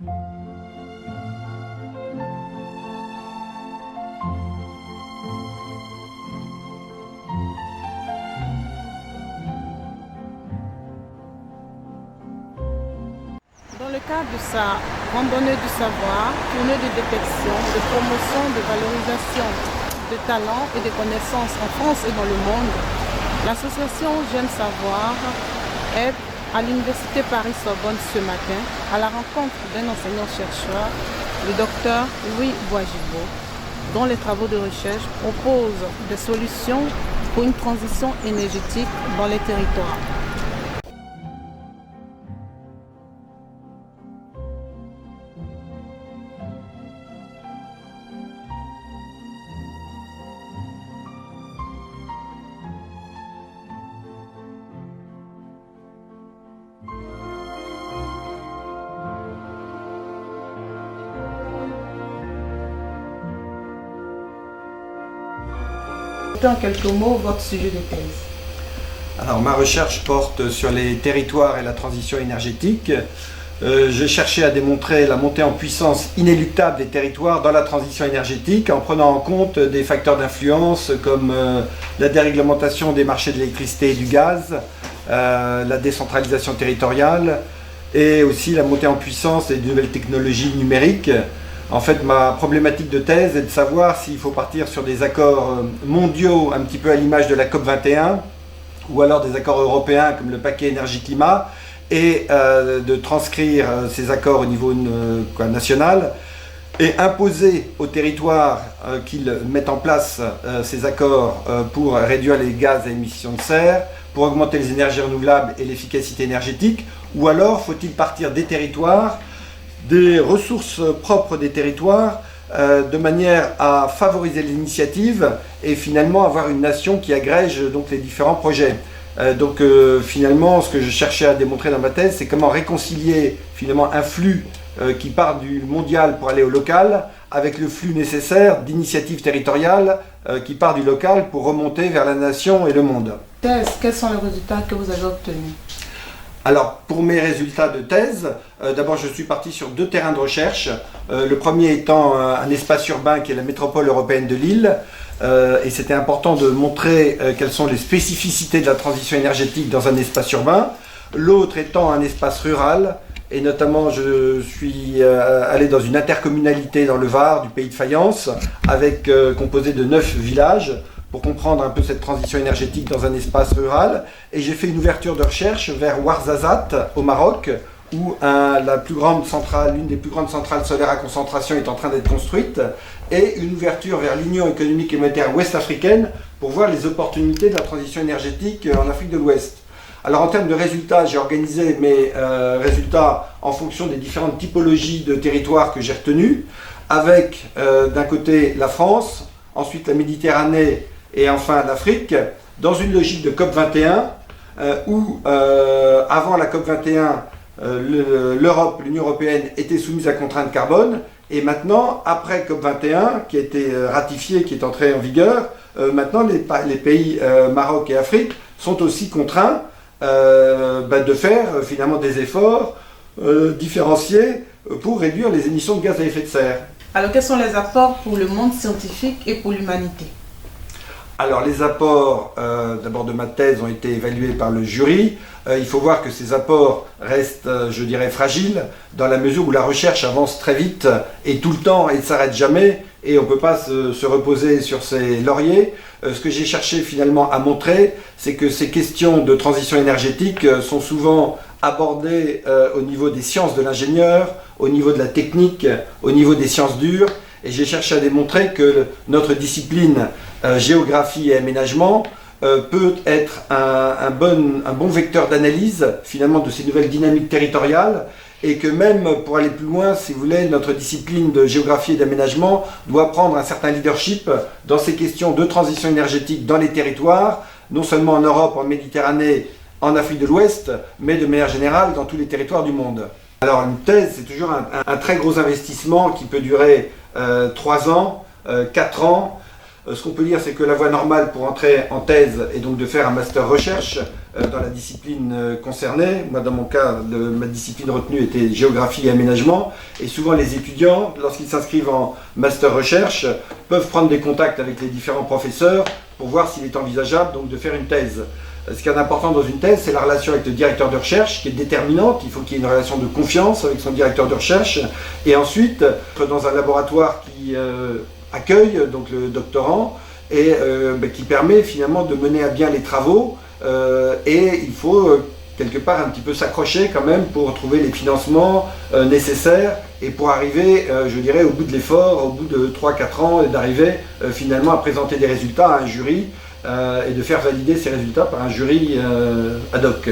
Dans le cadre de sa randonnée du savoir, tournée de détection, de promotion, de valorisation de talents et de connaissances en France et dans le monde, l'association Jeunes Savoir est à l'Université Paris-Sorbonne ce matin à la rencontre d'un enseignant-chercheur, le docteur Louis Boisgibaud, dont les travaux de recherche proposent des solutions pour une transition énergétique dans les territoires. En quelques mots, votre sujet de thèse. Alors, ma recherche porte sur les territoires et la transition énergétique. J'ai cherché à démontrer la montée en puissance inéluctable des territoires dans la transition énergétique en prenant en compte des facteurs d'influence comme la déréglementation des marchés de l'électricité et du gaz, la décentralisation territoriale et aussi la montée en puissance des nouvelles technologies numériques. En fait, ma problématique de thèse est de savoir s'il faut partir sur des accords mondiaux, un petit peu à l'image de la COP21, ou alors des accords européens comme le paquet énergie-climat, et de transcrire ces accords au niveau national, et imposer aux territoires qu'ils mettent en place ces accords pour réduire les gaz à émissions de serre, pour augmenter les énergies renouvelables et l'efficacité énergétique, ou alors faut-il partir des territoires, des ressources propres des territoires, de manière à favoriser l'initiative et finalement avoir une nation qui agrège donc les différents projets. Finalement, ce que je cherchais à démontrer dans ma thèse, c'est comment réconcilier finalement un flux qui part du mondial pour aller au local avec le flux nécessaire d'initiatives territoriales qui part du local pour remonter vers la nation et le monde. Quels sont les résultats que vous avez obtenus? Alors, pour mes résultats de thèse, d'abord je suis parti sur 2 terrains de recherche. Le premier étant un espace urbain qui est la métropole européenne de Lille. Et c'était important de montrer quelles sont les spécificités de la transition énergétique dans un espace urbain. L'autre étant un espace rural. Et notamment, je suis allé dans une intercommunalité dans le Var, du pays de Fayence, composé de 9 villages, pour comprendre un peu cette transition énergétique dans un espace rural. Et j'ai fait une ouverture de recherche vers Ouarzazate, au Maroc, où l'une des plus grandes centrales solaires à concentration est en train d'être construite, et une ouverture vers l'Union économique et monétaire ouest-africaine pour voir les opportunités de la transition énergétique en Afrique de l'Ouest. Alors en termes de résultats, j'ai organisé mes résultats en fonction des différentes typologies de territoires que j'ai retenues, avec d'un côté la France, ensuite la Méditerranée, et enfin l'Afrique, dans une logique de COP21, où avant la COP21, l'Europe, l'Union européenne était soumise à contraintes carbone, et maintenant, après COP21, qui a été ratifié, qui est entré en vigueur, maintenant les pays Maroc et Afrique sont aussi contraints de faire finalement des efforts différenciés pour réduire les émissions de gaz à effet de serre. Alors, quels sont les apports pour le monde scientifique et pour l'humanité? Alors, les apports d'abord de ma thèse ont été évalués par le jury. Il faut voir que ces apports restent, je dirais, fragiles, dans la mesure où la recherche avance très vite et tout le temps et ne s'arrête jamais, et on ne peut pas se reposer sur ses lauriers. Ce que j'ai cherché finalement à montrer, c'est que ces questions de transition énergétique sont souvent abordées au niveau des sciences de l'ingénieur, au niveau de la technique, au niveau des sciences dures, et j'ai cherché à démontrer que notre discipline géographie et aménagement peut être un bon vecteur d'analyse finalement de ces nouvelles dynamiques territoriales, et que même pour aller plus loin, si vous voulez, notre discipline de géographie et d'aménagement doit prendre un certain leadership dans ces questions de transition énergétique dans les territoires, non seulement en Europe, en Méditerranée, en Afrique de l'Ouest, mais de manière générale dans tous les territoires du monde. Alors une thèse, c'est toujours un très gros investissement qui peut durer 3 ans, 4 ans. Ce qu'on peut dire, c'est que la voie normale pour entrer en thèse est donc de faire un master recherche, dans la discipline concernée. Moi, dans mon cas, ma discipline retenue était géographie et aménagement. Et souvent, les étudiants, lorsqu'ils s'inscrivent en master recherche, peuvent prendre des contacts avec les différents professeurs pour voir s'il est envisageable donc, de faire une thèse. Ce qui est important dans une thèse, c'est la relation avec le directeur de recherche qui est déterminante. Il faut qu'il y ait une relation de confiance avec son directeur de recherche. Et ensuite, dans un laboratoire qui accueille donc, le doctorant et qui permet finalement de mener à bien les travaux. Et il faut quelque part un petit peu s'accrocher quand même pour trouver les financements nécessaires et pour arriver, je dirais, au bout de l'effort, au bout de 3-4 ans, et d'arriver finalement à présenter des résultats à un jury et de faire valider ces résultats par un jury ad hoc.